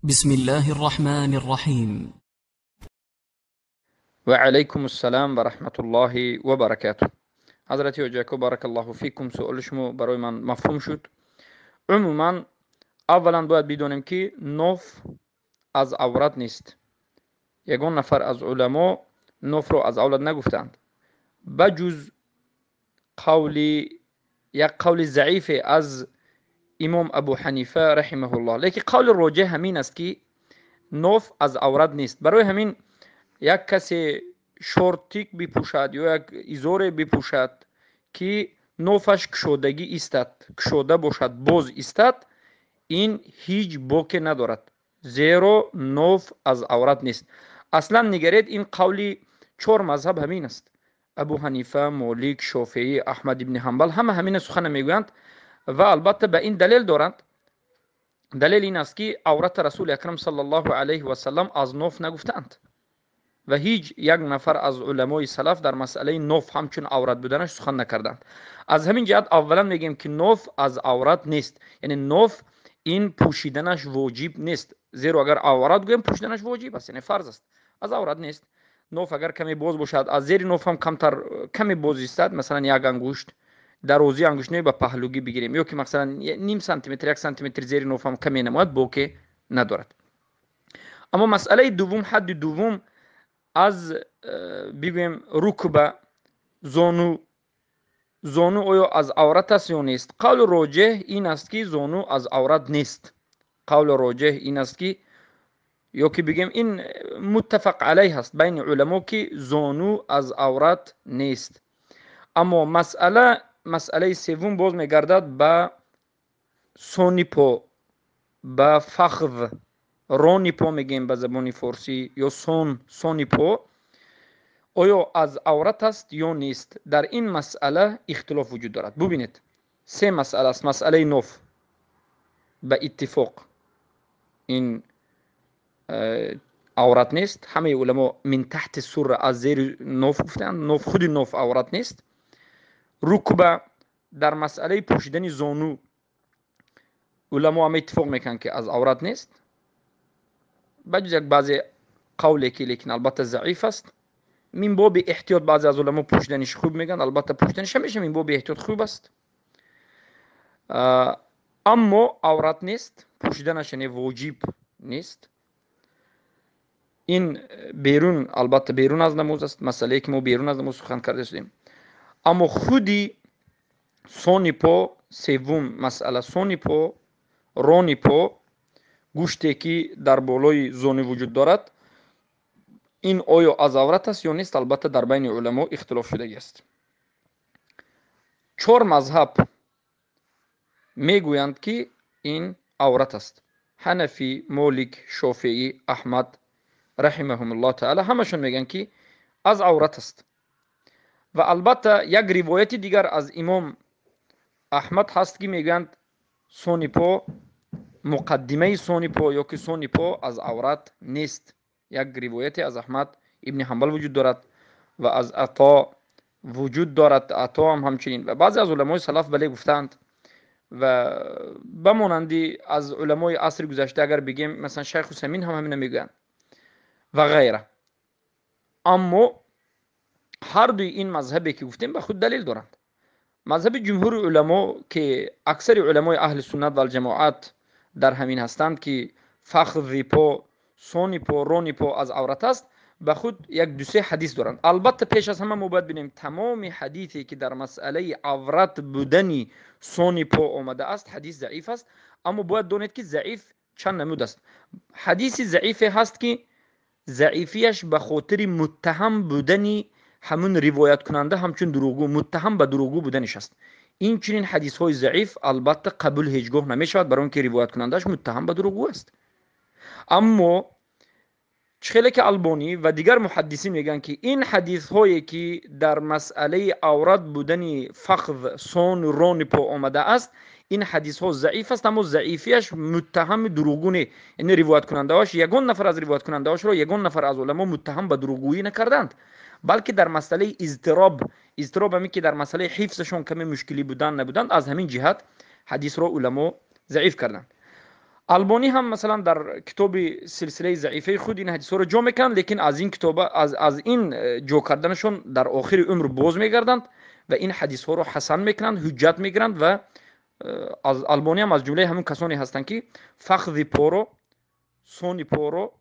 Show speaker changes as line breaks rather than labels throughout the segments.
بسم الله الرحمن الرحيم.
وعليكم السلام ورحمة الله وبركاته. حضرت حجاكو بارك الله فيكم. سؤال شما برای من مفهوم شد. عموما اولا باید بدونیم که نوف از عورت نیست. یگان نفر از علما نوف رو از عورت نگفتند بجز یک قول ضعیف از امام ابو حنیفه رحمه الله. لیکن قول راجح همین است که نوف از عورت نیست. برای همین یک کسی شورتیک بپوشد یا یک ایزور بپوشد که نوفش کشودگی ایستد، کشوده باشد، باز ایستد، این هیچ باک ندارد، زیرا نوف از عورت نیست. اصلا نگرید این قولی چهار مذهب همین است. ابو حنیفه، مالک، شافعی، احمد ابن حنبل همه همین سخن میگویند و البته به این دلیل دارند. دلیل این است که عورت رسول اکرم صلی الله علیه و سلم از نوف نگفتند و هیچ یک نفر از علمای سلف در مسئله نوف همچون عورت بودنش سخن نکردند. از همین جهت اولا میگیم که نوف از عورت نیست، یعنی نوف این پوشیدنش واجب نیست، زیرا اگر عورت گویم پوشیدنش واجب است، یعنی فرض است، از عورت نیست. نوف اگر کمی باز باشد، از زیر نوف هم کمی باز ایستد، مثلا یک انگشت درازی انگشت به پهلوگی بگیریم یا که مثلا نیم سانتی متر یک سانتی متر زیر نوف هم کمی نماید، باکی ندارد. اما مسئله دوم، حد دوم، از بگویم رکبه، زانو آیا از عورت است یا نیست؟ قول راجح این است که زانو از عورت نیست. قول راجح این است که یا که بگیم این متفق علیه است بین علما که زانو از عورت نیست. اما مسئله سوم باز میگردد به سونی پا، به فخذ، رانی پا میگیم به زبان فارسی، یا سونی پا آیا از عورت است یا نیست؟ در این مسئله اختلاف وجود دارد. ببینید سه مسئله است. مسئله نوف به اتفاق این عورت نیست، همه علما من تحت سر از زیر نوف گفتند، نوف خود نوف عورت نیست. رکبه، در مسئله پوشیدن زانو علما هم اتفاق میکنند که از عورت نیست، بجز یک بعضی قولی که لیکن البته ضعیف است. من باب احتیاط بعضی از علما پوشیدنش خوب میگن، البته پوشیدنش همیشه من باب احتیاط خوب است، اما عورت نیست، پوشیدنش یعنی واجب نیست. این بیرون، البته بیرون از نماز است، مسئله که ما بیرون از نماز سخن کرده شدیم. اما خودی سونی پا، سوم مسئله سونی پا، رانی پا، گوشتی که در بالای زانو وجود دارد، این آیا از عورت است یا نیست؟ البته در بین علما اختلاف شده است. چهار مذهب میگویند که این عورت است. حنفی، مالک، شافعی، احمد رحمهم الله تعالی همشون میگن که از عورت است. و البته یک روایت دیگر از امام احمد هست که میگن سونی پا، مقدمه سونی پا یا که سونی پا از عورت نیست. یک روایت از احمد ابن حنبل وجود دارد و از عطا وجود دارد، عطا هم همچنین. و بعضی از علمای سلف بله گفتند و بمانندی از علمای عصر گذشته اگر بگیم مثلا شیخ عثیمین هم همین میگن و غیره. اما هر دوی این مذهبی که گفتیم به خود دلیل دارند. مذهب جمهور علما که اکثر علمای اهل سنت و الجماعت در همین هستند که فخذ پا، سونی پا، رانی پا از عورت است، به خود یک دو سه حدیث دارند. البته پیش از همه ما باید ببینیم تمام حدیثی که در مسئله عورت بودنی سونی پا آمده است حدیث ضعیف است. اما باید دانید که ضعیف چند نمود است. حدیث ضعیف هست که ضعیفیش به خاطر متهم بودنی همون روایت کننده همچون دروغگو، متهم به دروغگو بودنش است. این چنین حدیث های ضعیف البته قبول هیچگاه نمی شود برای اون که روایت کنندهش متهم به دروغگو است. اما شیخ البانی و دیگر محدثین میگن که این حدیث هایی که در مسئله عورت بودن فخذ، سون، ران پا آمده است، این حدیث ها ضعیف است، اما ضعیفیش متهم دروغگونه، یعنی روایت کننده هاش یگان نفر از روایت کننده هاش رو یگان نفر از علما متهم به دروغگویی نکردند، بلکه در مسئله اضطراب همی که در مسئله حفظشون کمی مشکلی بودن نبودند، از همین جهت حدیث رو علما ضعیف کردند. البانی هم مثلا در کتاب سلسله ضعیفه خود این حدیث ها رو جا میکنند، لیکن از این کتاب از این جا کردنشون در آخر عمر باز میگردند و این حدیث ها رو حسن میکنند، حجت میگیرند. و از البانی هم از جمله همون کسانی هستند که فخذ پورو، سونی پورو،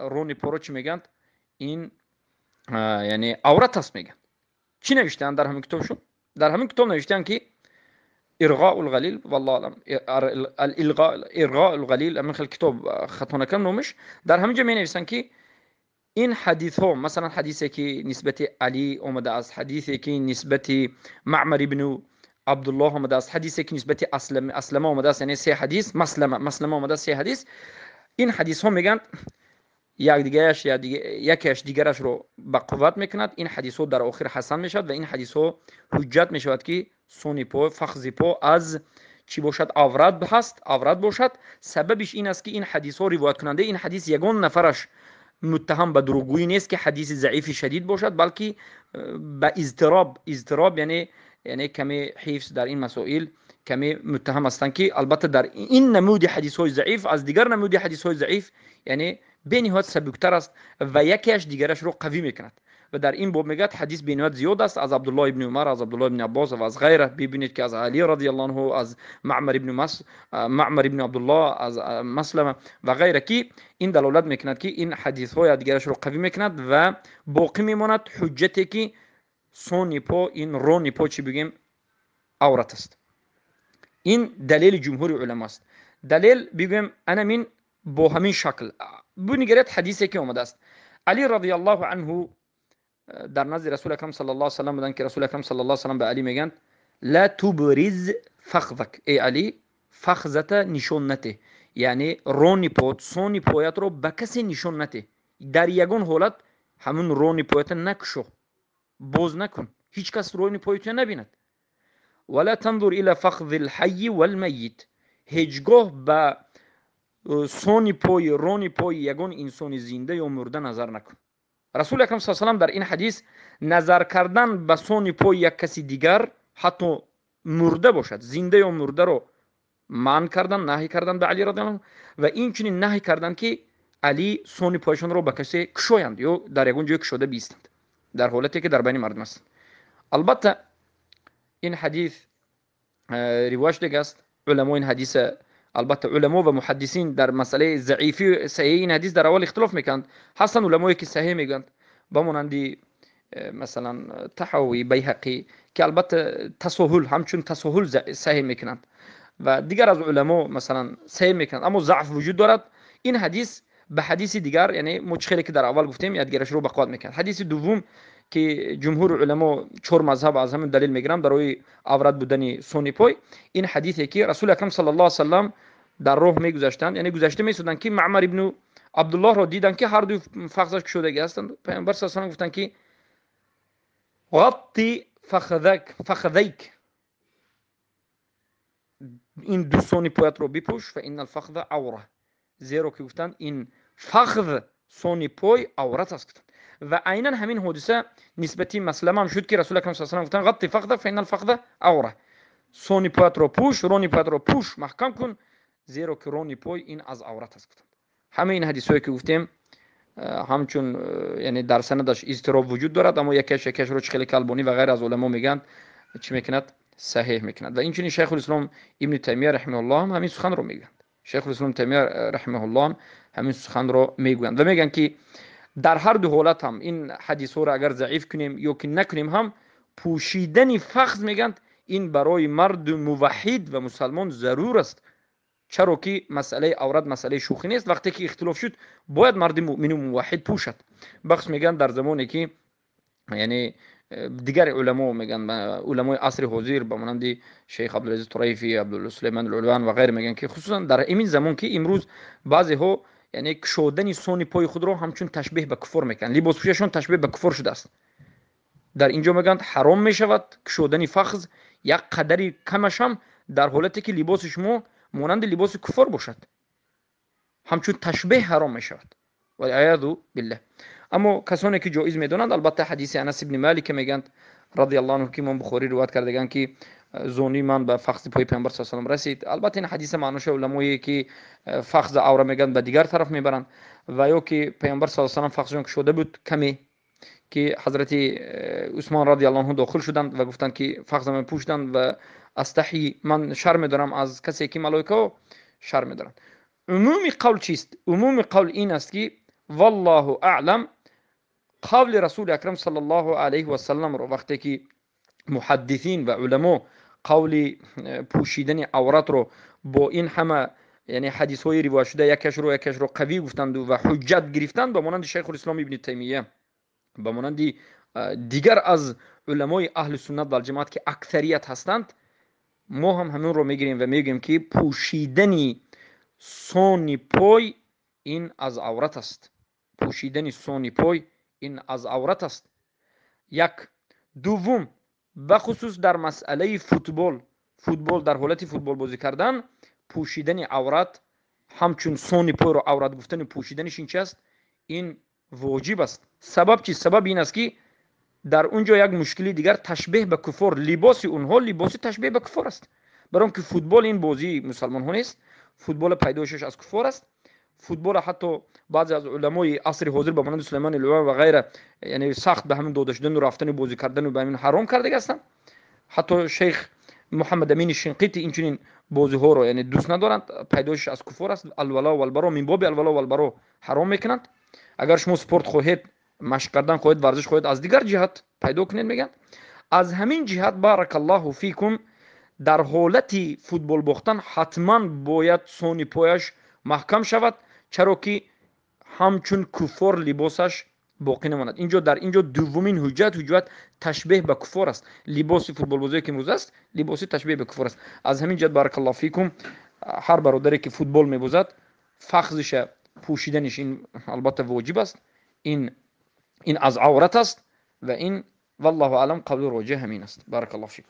رونی پورو چی میگند؟ این یعنی عورت است میگن. چی نوشتن در همین کتابشون؟ در همین کتاب نوشتن که ارغاء الغلیل، والله اعلم، ارغاء الغلیل من خلال کتاب خطا نکنم نومش، در همینجا می نویسن که این حدیث ها، مثلا حدیثی که نسبت علی اومده است، حدیثی که نسبت معمر ابن عبدالله اومده است، حدیثی که نسبت اسلمه اومده است، یعنی سه حدیث، مسلمه اومده است سه حدیث. این حدیث ها میگن یکیش دیگرش رو به قوت میکند. این حدیث ها در آخر حسن میشود و این حدیث ها حجت میشود که سونی پا، فخذ پا از چی باشد؟ عورت هست، عورت باشد. سببش این است که این حدیث ها روایت کننده این حدیث یگان نفرش متهم به دروغگویی نیست که حدیث ضعیف شدید باشد، بلکه به اضطراب یعنی کمی حفظ در این مسائل کمی متهم هستند که البته در این نمود حدیث های ضعیف از دیگر نمود حدیث های ضعیف یعنی به نهایت سبکتر است و یکیش دیگرش رو قوی میکند. و در این باب میگه حدیث به نهایت زیاد است از عبدالله ابن عمر، از عبدالله ابن عباس و از غیره. ببینید که از علی رضی الله عنه، از معمر ابن عبدالله، از مسلمه و غیره، که این دلالت میکند که این حدیث های دیگرش رو قوی میکند و باقی میماند حجتی که سونی پا، این رونی پا چی بگیم؟ عورت است. این دلیل جمهور علما است. دلیل بگیم انا من با همین شکل بنگرید حدیثی که اومده است. علی رضی الله عنه در نزد رسول اکرم صلی الله علیه و سلم بودن که رسول اکرم صلی الله علیه و سلم به علی میگن لا تبرز فخذک، ای علی فخذت نشون نته، یعنی رونی پوت، سونی پویت رو به کسی نشون نته، در یگان حالت همون رونی پویت نکشو، باز نکن، هیچ کس رونی پویت نبیند. ولا تنظر الى فخذ الحي والميت، هیچگاه به سونی پوی، رونی پوی یگان انسان زنده یا مرده نظر نکن. رسول اکرم صلی الله علیه و سلم در این حدیث نظر کردن به سونی پوی یک کسی دیگر، حتی مرده باشد، زنده یا مرده رو منع کردن، نهی کردن به علی رضی الله عنه. و این چنین نهی کردن که علی سونی پویشون رو به کسی کشویند یا در یگان جای کشوده بیستند، در حالتی که در بین مردم است. البته این حدیث روایت دیگه است. علماء این حدیث، البته علما و محدثین در مسئله ضعیفی صحیح این حدیث در اول اختلاف میکنند. هستند علمایی که صحیح میگند بمانند مثلا طحاوی، بیهقی، که البته تساهل، همچون تساهل صحیح میکنند و دیگر از علما مثلا صحیح میکنند، اما ضعف وجود دارد. این حدیث به حدیث دیگر، یعنی مشکلی که در اول گفتیم یادگیرش رو به قوت میکنه. حدیث دوم که جمهور علما چهار مذهب از همین دلیل میگیرن برای عورت بودن سونی پای، این حدیثی که رسول اکرم صلی الله علیه و سلم در راه میگذشتند، یعنی گذشته میسودن که معمر ابن عبدالله را دیدن که هر دو فخذش کشودگی هستند. پیامبر صلی الله علیه و سلم گفتن که غطی فخذیک، این دو سونی پایت رو بپوش، فان الفخذ عوره، زیرا که گفتند این فخذ سونی پای عورت است. و عیناً همین حادثه نسبتی مسلمه هم شد که رسول اکرم صلی الله علیه و سلم گفتن غطی فخذ فان الفخذ عوره، سونی پایت رو پوش، رونی پایت رو پوش، محکم کن، زیرا که رونی پای این از عورت است. همه این حدیثایی که گفتیم همچون یعنی در سندش اضطراب وجود دارد، اما یکیش رو خیلی البانی و غیر از علما میگن چی میکند؟ صحیح میکند. و اینچنین شیخ الاسلام ابن تیمیه رحمه الله هم همین سخن رو میگن. شیخ الاسلام تیمیه رحمه الله هم همین سخن رو میگن و میگن که در هر دو حالت هم این حدیث رو اگر ضعیف کنیم یا که نکنیم هم پوشیدن فخذ میگن این برای مرد موحد و مسلمان ضرور است، چرا که مسئله عورت مسئله شوخی نیست. وقتی که اختلاف شد باید مرد مؤمن و موحد پوشد. بخش میگن در زمانی که یعنی دیگر علما میگن، علمای عصر حاضر به مانند شیخ عبدالعزیز طریفی، عبدالسلیمان العلوان و غیره میگن که خصوصا در این زمان که امروز بعضی ها یعنی کشودن سونی پای خود رو همچون تشبیه به کفر میکنن، لباس پوشیدنشون تشبیه به کفر شده است. در اینجا میگن حرام میشود کشودن فخذ یک قدری کمش هم در حالتی که لباس شما مانند لباس کفر باشد، همچون تشبیه حرام میشود والعیاذ بالله. اما کسانی که جایز میدونند، البته حدیث انس ابن مالک میگند رضی الله عنه که امام بخاری روایت کردگان که زونی من به فخذ پای پیامبر صلی الله علیه و آله رسید. البته این حدیث معنوش علمایی که فخذ عوره میگن به دیگر طرف میبرن و یا که پیامبر صلی الله علیه و آله فخذشون شده بود کمی که حضرت عثمان رضی الله عنه داخل شدند و گفتند که فخذم پوشیدند و استحی، من شرم دارم از کسی که ملائکه شرم دارن. عمومی قول چیست؟ عمومی قول این است که والله اعلم قول رسول اکرم صلی الله علیه و سلم رو وقتی که محدثین و علما قول پوشیدن عورت رو با این همه یعنی حدیث های روایت شده یکش رو قوی گفتند و حجت گرفتند، به مانند شیخ الاسلام ابن تیمیه، به مانند دیگر از علمای اهل سنت و الجماعت که اکثریت هستند، ما هم همین رو میگیریم و میگیم که پوشیدن سون پای این از عورت است. پوشیدن سون پای این از عورت است. یک. دوم، بخصوص در مسئله فوتبال در حالت فوتبال بازی کردن پوشیدن عورت همچون سون پای رو عورت گفتن پوشیدنش این چی است؟ این واجب است. سبب چی؟ سبب این است که در اونجا یک مشکلی دیگر تشبیه به کفار، لباس اونها لباس تشبیه به کفار است. برام که فوتبال این بازی مسلمان ها نیست، فوتبال پیدایشش از کفار است. فوتبال حتی بعضی از علمای عصر حاضر به مانند سلیمان الوان و غیره یعنی سخت به همین داده شدن و رفتن بازی کردن و به همین حرام کرده هستند. حتی شیخ محمد امین شنقیطی اینچنین بازی ها رو یعنی دوست ندارند، پیدایش از کفار است. الولا و البرا، من باب الولا و البرا حرام میکنند. اگر شما سپورت خواهید، مشق کردن خواهید، ورزش خواهید، از دیگر جهت پیدا کنید میگن. از همین جهت بارک الله فیکم در حالت فوتبال باختن حتما باید سونی پایش محکم شود، چرا که همچون کفار لباسش باقی نماند. اینجا در اینجا دومین حجت تشبیه به کفار است. لباس فوتبال بازی که امروز است لباسی تشبیه به کفار است. از همین جهت بارک الله فیکم هر برادری که فوتبال میبازد فخذش پوشیدنش این البته واجب است، این از عورت است و این والله اعلم قول راجح همین است. بارک الله فیکم.